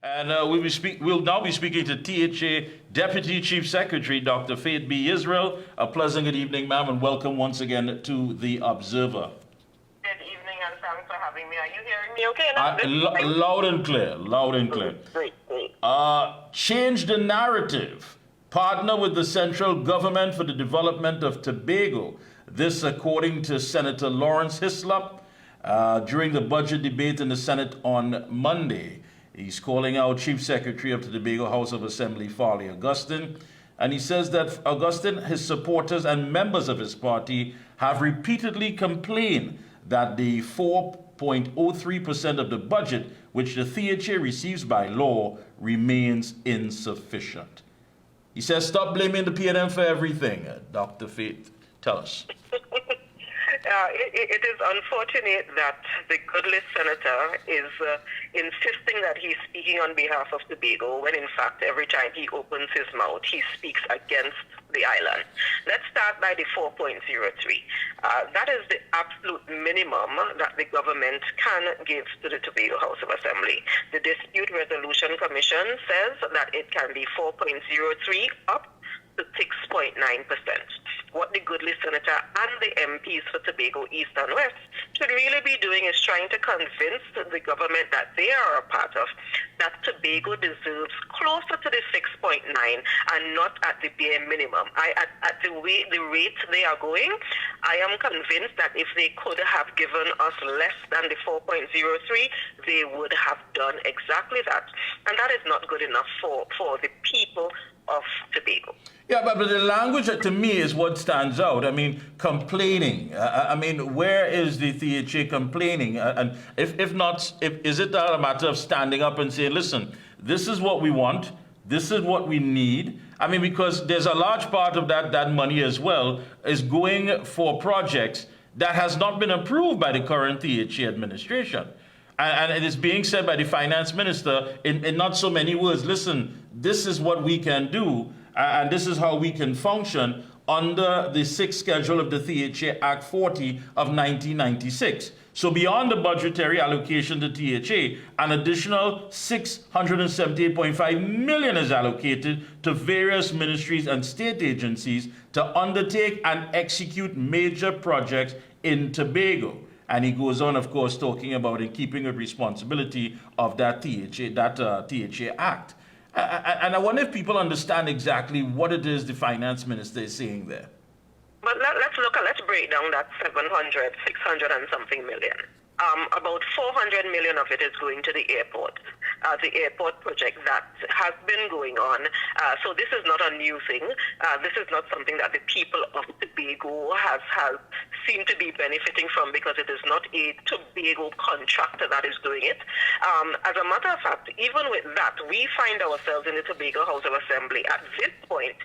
And we'll now be speaking to THA Deputy Chief Secretary, Dr. Faith B. Yisrael. A pleasant good evening, ma'am, and welcome once again to The Observer. Good evening, and thanks for having me. Are you hearing me okay? Loud and clear, loud and clear. Great. Change the narrative. Partner with the central government for the development of Tobago. This according to Senator Lawrence Hislop during the budget debate in the Senate on Monday. He's calling out Chief Secretary of the Tobago House of Assembly, Farley Augustine, and he says that Augustine, his supporters, and members of his party have repeatedly complained that the 4.03% of the budget which the THA receives by law remains insufficient. He says, stop blaming the PNM for everything. Dr. Faith, tell us. It is unfortunate that the goodless senator is insisting that he's speaking on behalf of Tobago when in fact every time he opens his mouth he speaks against the island. Let's start by the 4.03. That is the absolute minimum that the government can give to the Tobago House of Assembly. The Dispute Resolution Commission says that it can be 4.03 up to 6.9%. What the goodly senator and the MPs for Tobago East and West should really be doing is trying to convince the government that they are a part of that Tobago deserves closer to the 6.9 and not at the bare minimum. At the rate they are going, I am convinced that if they could have given us less than the 4.03, they would have done exactly that. And that is not good enough for the people of Tobago. Yeah, but the language to me is what stands out. I mean, complaining. Where is the THA complaining? And if not, is it a matter of standing up and saying, listen, this is what we want, this is what we need? I mean, because there's a large part of that money as well is going for projects that has not been approved by the current THA administration. And it is being said by the finance minister in not so many words, listen, this is what we can do, and this is how we can function under the 6th schedule of the THA Act 40 of 1996. So beyond the budgetary allocation to THA, an additional $678.5 million is allocated to various ministries and state agencies to undertake and execute major projects in Tobago. And he goes on, of course, talking about in keeping with responsibility of that THA Act. And I wonder if people understand exactly what it is the finance minister is saying there. But let's break down that 600 and something million. About 400 million of it is going to the airport project that has been going on. So this is not a new thing. This is not something that the people of Tobago have seemed to be benefiting from because it is not a Tobago contractor that is doing it. As a matter of fact, even with that, we find ourselves in the Tobago House of Assembly at this point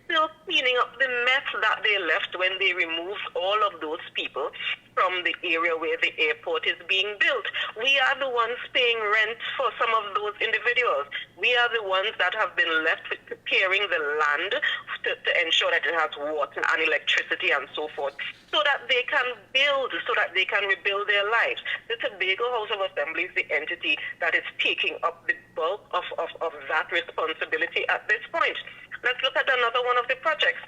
still cleaning up the mess that they left when they removed all of those people from the area where the airport is being built. We are the ones paying rent for some of those individuals. We are the ones that have been left with preparing the land to ensure that it has water and electricity and so forth, so that they can build, so that they can rebuild their lives. The Tobago House of Assembly is the entity that is taking up the bulk of that responsibility at this point. Let's look at another one of the projects.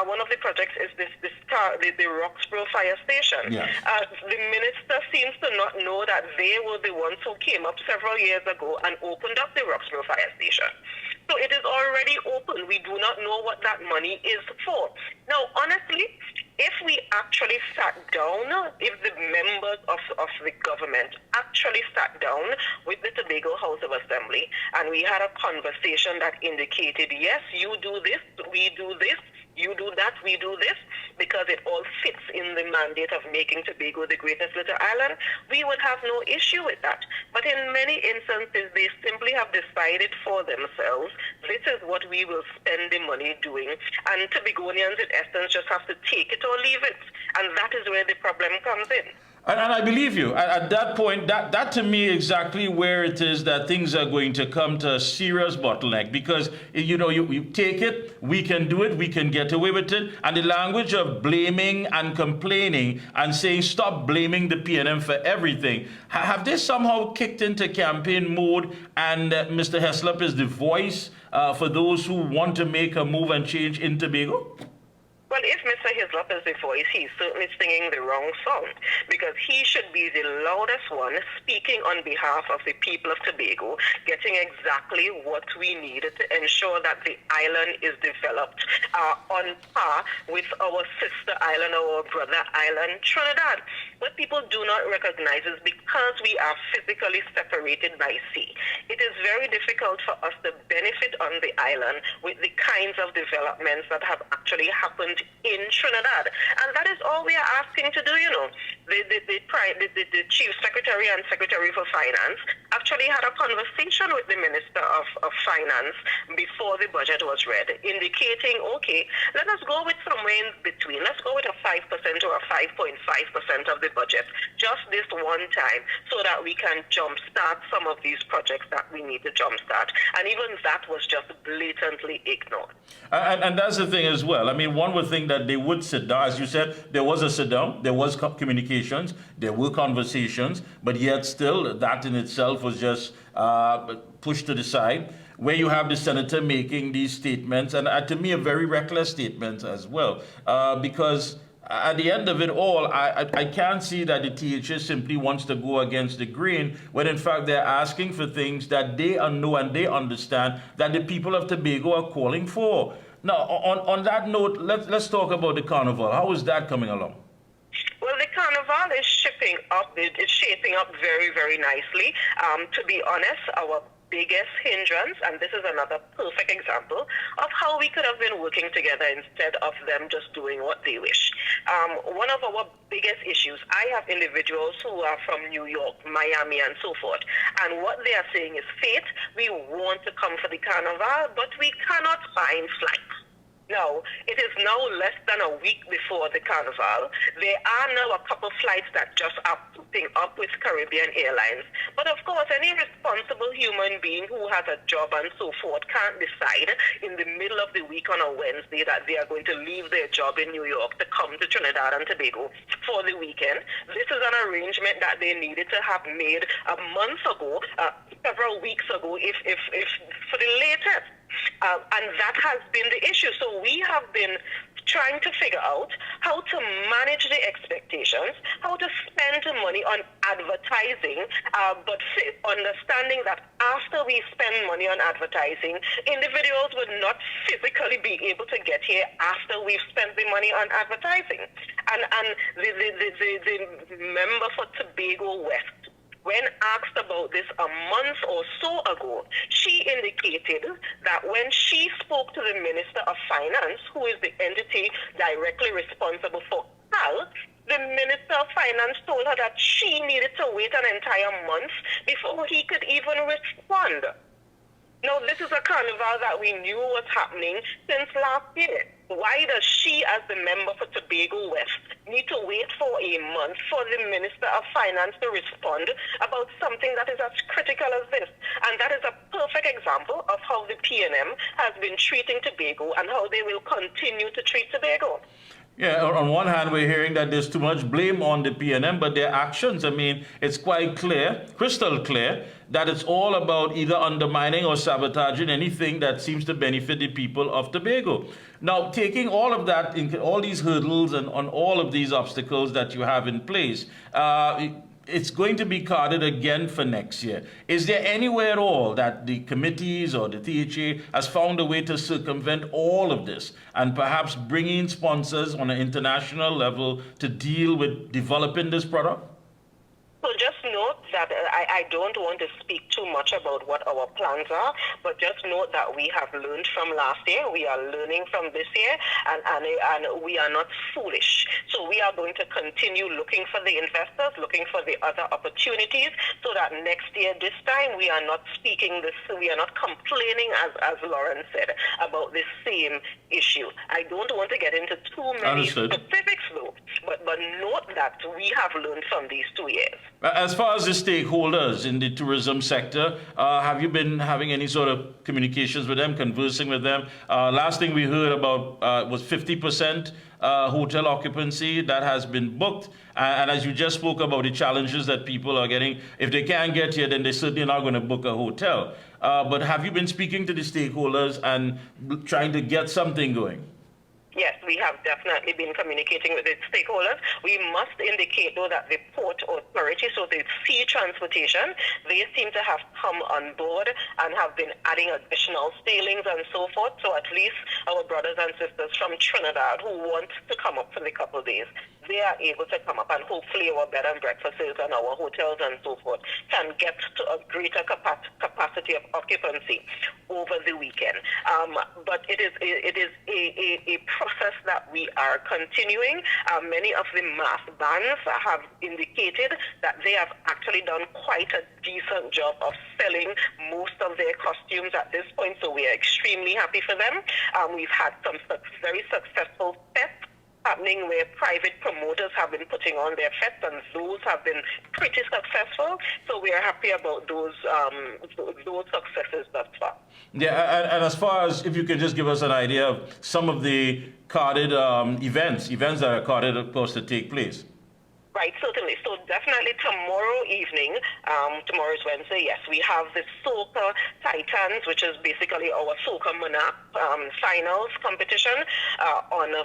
One of the projects is the Roxborough Fire Station. Yes. The minister seems to not know that they were the ones who came up several years ago and opened up the Roxborough Fire Station. So it is already open. We do not know what that money is for. Now, honestly, if we actually sat down, if the members of the government actually sat down with the Tobago House of Assembly and we had a conversation that indicated, yes, you do this, we do this, you do that, we do this, because it all fits in the mandate of making Tobago the greatest little island, we would have no issue with that. But in many instances, they simply have decided for themselves, this is what we will spend the money doing. And Tobagonians, in essence, just have to take it or leave it. And that is where the problem comes in. And I believe you. At that point, that to me exactly where it is that things are going to come to a serious bottleneck, because you take it, we can do it, we can get away with it, and the language of blaming and complaining and saying stop blaming the PNM for everything. Have they somehow kicked into campaign mode, and Mr. Heslop is the voice for those who want to make a move and change in Tobago? Well, if Mr. Hislop is the voice, he's certainly singing the wrong song, because he should be the loudest one speaking on behalf of the people of Tobago, getting exactly what we need to ensure that the island is developed on par with our sister island, our brother island, Trinidad. What people do not recognize is because we are physically separated by sea, it is very difficult for us to benefit on the island with the kinds of developments that have actually happened in Trinidad. And that is all we are asking to do, The Chief Secretary and Secretary for Finance actually had a conversation with the Minister of Finance before the budget was read, indicating, okay, let us go with somewhere in between. Let's go with a 5% or a 5.5% of the budget, just this one time, so that we can jumpstart some of these projects that we need to jumpstart. And even that was just blatantly ignored. And that's the thing as well. I mean, one would think that they would sit down. As you said, there was a sit down, there was communications, there were conversations, but yet still that in itself was just pushed to the side, where you have the senator making these statements, and to me a very reckless statement as well, because at the end of it all, I can't see that the THS simply wants to go against the grain, when in fact they're asking for things that they know and they understand that the people of Tobago are calling for. Now, on that note, let's talk about the carnival. How is that coming along? Well, the carnival is shaping up very, very nicely. To be honest, our biggest hindrance, and this is another perfect example of how we could have been working together instead of them just doing what they wish. One of our biggest issues, I have individuals who are from New York, Miami, and so forth, and what they are saying is, Faith, we want to come for the carnival, but we cannot find flights. Now, it is now less than a week before the carnival. There are now a couple flights that just are popping up with Caribbean Airlines. But of course, any responsible human being who has a job and so forth can't decide in the middle of the week on a Wednesday that they are going to leave their job in New York to come to Trinidad and Tobago for the weekend. This is an arrangement that they needed to have made a month ago, several weeks ago, if for the latest. And that has been the issue. So we have been trying to figure out how to manage the expectations, how to spend money on advertising, but understanding that after we spend money on advertising, individuals would not physically be able to get here after we've spent the money on advertising. And the member for Tobago West, when asked about this a month or so ago, she indicated that when she spoke to the Minister of Finance, who is the entity directly responsible for CAL, the Minister of Finance told her that she needed to wait an entire month before he could even respond. Now, this is a carnival that we knew was happening since last year. Why does she, as the member for Tobago West, need to wait for a month for the Minister of Finance to respond about something that is as critical as this? And that is a perfect example of how the PNM has been treating Tobago and how they will continue to treat Tobago. Yeah, on one hand, we're hearing that there's too much blame on the PNM, but their actions, I mean, it's quite clear, crystal clear, that it's all about either undermining or sabotaging anything that seems to benefit the people of Tobago. Now, taking all of that, all these hurdles and on all of these obstacles that you have in place, it's going to be carded again for next year. Is there anywhere at all that the committees or the THA has found a way to circumvent all of this and perhaps bring in sponsors on an international level to deal with developing this product? So just note that I don't want to speak too much about what our plans are, but just note that we have learned from last year, we are learning from this year, and we are not foolish. So we are going to continue looking for the investors, looking for the other opportunities, so that next year, this time, we are not speaking this, we are not complaining, as Lauren said, about this same issue. I don't want to get into too many specifics, though, but note that we have learned from these 2 years. As far as the stakeholders in the tourism sector, have you been having any sort of communications with them, conversing with them? Last thing we heard about was 50% hotel occupancy that has been booked. And as you just spoke about the challenges that people are getting, if they can't get here, then they're certainly not going to book a hotel. But have you been speaking to the stakeholders and trying to get something going? Yes, we have definitely been communicating with the stakeholders. We must indicate, though, that the Port Authority, so the sea transportation, they seem to have come on board and have been adding additional sailings and so forth. So at least our brothers and sisters from Trinidad who want to come up for the couple of days, they are able to come up, and hopefully our bed and breakfasts and our hotels and so forth can get to a greater capacity of occupancy over the weekend. But it is a process that we are continuing. Many of the mass bands have indicated that they have actually done quite a decent job of selling most of their costumes at this point, so we are extremely happy for them. We've had some very successful fests happening where private promoters have been putting on their fests, and those have been pretty successful. So we are happy about those successes thus far. Yeah, and as far as, if you could just give us an idea of some of the carded events that are carded, of course, to take place. Right, certainly. So definitely tomorrow evening, tomorrow is Wednesday, yes, we have the Soca Titans, which is basically our Soca Monarch finals competition. On a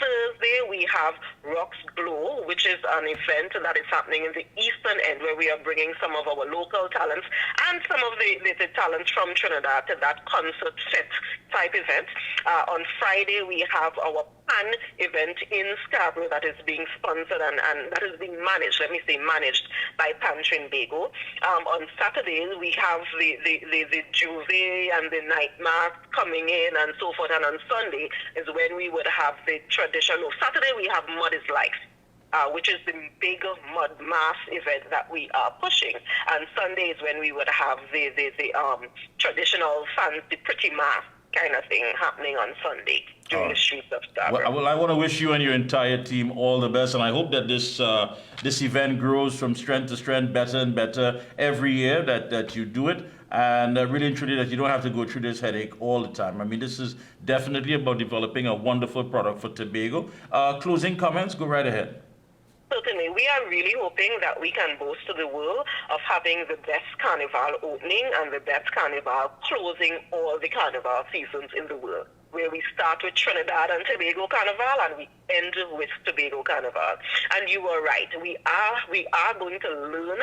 Thursday, we have Rocks Glow, which is an event that is happening in the eastern end, where we are bringing some of our local talents and some of the talents from Trinidad to that concert set type event. On Friday, we have our PAN event in Scarborough that is being sponsored and that is being managed, managed by PAN Tobago. On Saturday, we have the Juve and the night mass coming in and so forth. And on Sunday is when we would have the traditional. Saturday, we have Mud is Life, which is the big mud mass event that we are pushing. And Sunday is when we would have the traditional fancy pretty mass kind of thing happening on Sunday during the streets of Scarborough. Well, I want to wish you and your entire team all the best, and I hope that this event grows from strength to strength, better and better every year that you do it, and really and truly that you don't have to go through this headache all the time. I mean, this is definitely about developing a wonderful product for Tobago. Closing comments, go right ahead. Certainly. We are really hoping that we can boast to the world of having the best carnival opening and the best carnival closing all the carnival seasons in the world, where we start with Trinidad and Tobago Carnival and we end with Tobago Carnival. And you are right. We are going to learn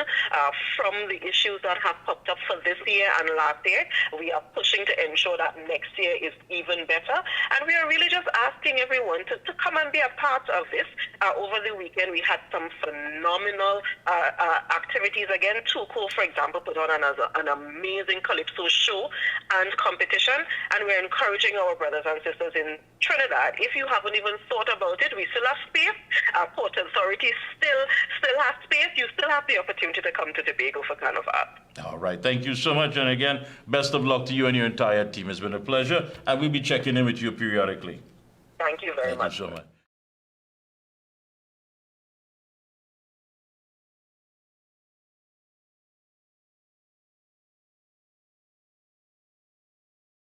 from the issues that have popped up for this year and last year. We are pushing to ensure that next year is even better. And we are really just asking everyone to come and be a part of this. Over the weekend, we had some phenomenal activities. Again, Tuco, for example, put on an amazing Calypso show and competition. And we're encouraging our brothers and sisters in Trinidad, if you haven't even thought about it, we still have space. Our Port Authority still has space. You still have the opportunity to come to Tobago for Carnival. All right. Thank you so much. And again, best of luck to you and your entire team. It's been a pleasure. And we'll be checking in with you periodically. Thank you very much. Thank you so much.